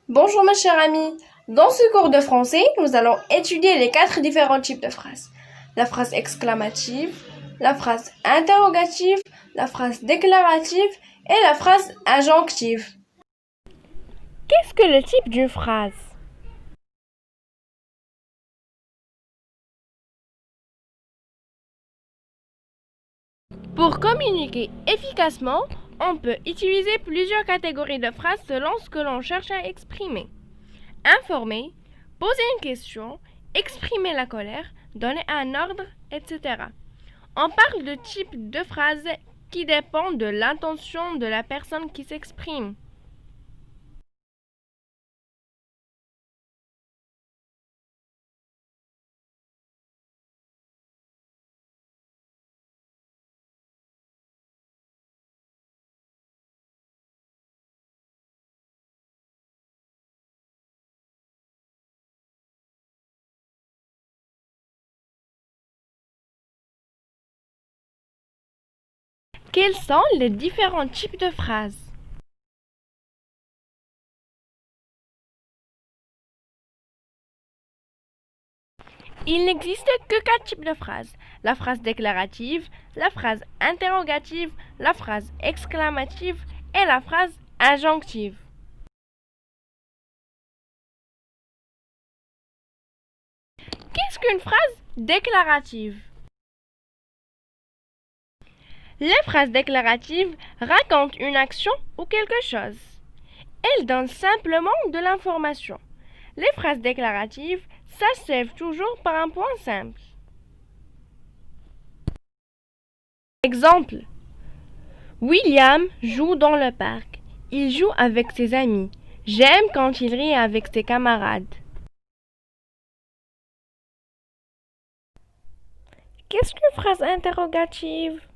Bonjour mes chers amis, dans ce cours de français, nous allons étudier les 4 différents types de phrases. La phrase exclamative, la phrase interrogative, la phrase déclarative et la phrase injonctive. Qu'est-ce que le type d'une phrase? Pour communiquer efficacement, on peut utiliser plusieurs catégories de phrases selon ce que l'on cherche à exprimer. Informer, poser une question, exprimer la colère, donner un ordre, etc. On parle de types de phrases qui dépendent de l'intention de la personne qui s'exprime. Quels sont les différents types de phrases? Il n'existe que 4 types de phrases. La phrase déclarative, la phrase interrogative, la phrase exclamative et la phrase injonctive. Qu'est-ce qu'une phrase déclarative? Les phrases déclaratives racontent une action ou quelque chose. Elles donnent simplement de l'information. Les phrases déclaratives s'achèvent toujours par un point simple. Exemple. William joue dans le parc. Il joue avec ses amis. J'aime quand il rit avec ses camarades. Qu'est-ce qu'une phrase interrogative?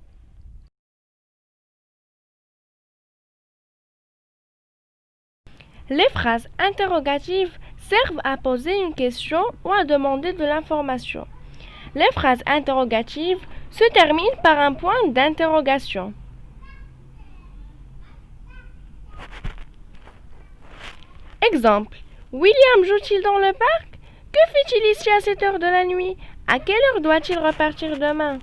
Les phrases interrogatives servent à poser une question ou à demander de l'information. Les phrases interrogatives se terminent par un point d'interrogation. Exemple. William joue-t-il dans le parc? Que fait-il ici à cette heure de la nuit? À quelle heure doit-il repartir demain?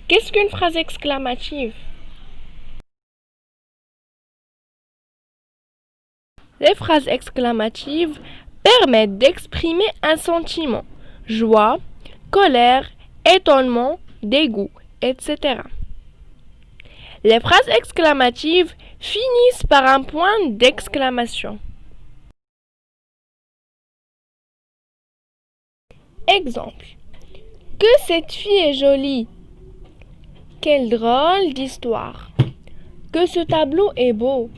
Qu'est-ce qu'une phrase exclamative? Les phrases exclamatives permettent d'exprimer un sentiment, joie, colère, étonnement, dégoût, etc. Les phrases exclamatives finissent par un point d'exclamation. Exemple. Que cette fille est jolie! Quelle drôle d'histoire! Que ce tableau est beau!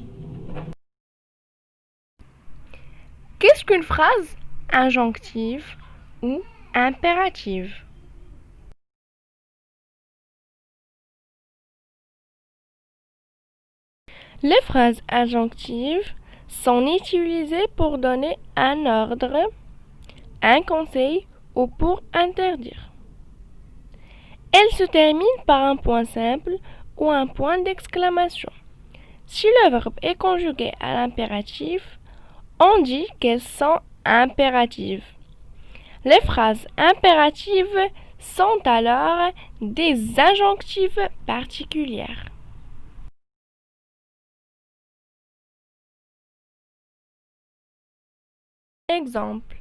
Qu'est-ce qu'une phrase injonctive ou impérative? Les phrases injonctives sont utilisées pour donner un ordre, un conseil ou pour interdire. Elles se terminent par un point simple ou un point d'exclamation. Si le verbe est conjugué à l'impératif, on dit qu'elles sont impératives. Les phrases impératives sont alors des injonctives particulières. Exemple.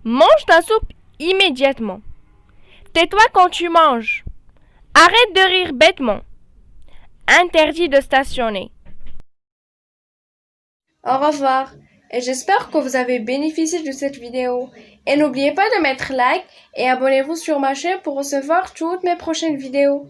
Mange ta soupe immédiatement. Tais-toi quand tu manges. Arrête de rire bêtement. Interdit de stationner. Au revoir et j'espère que vous avez bénéficié de cette vidéo. Et n'oubliez pas de mettre like et abonnez-vous sur ma chaîne pour recevoir toutes mes prochaines vidéos.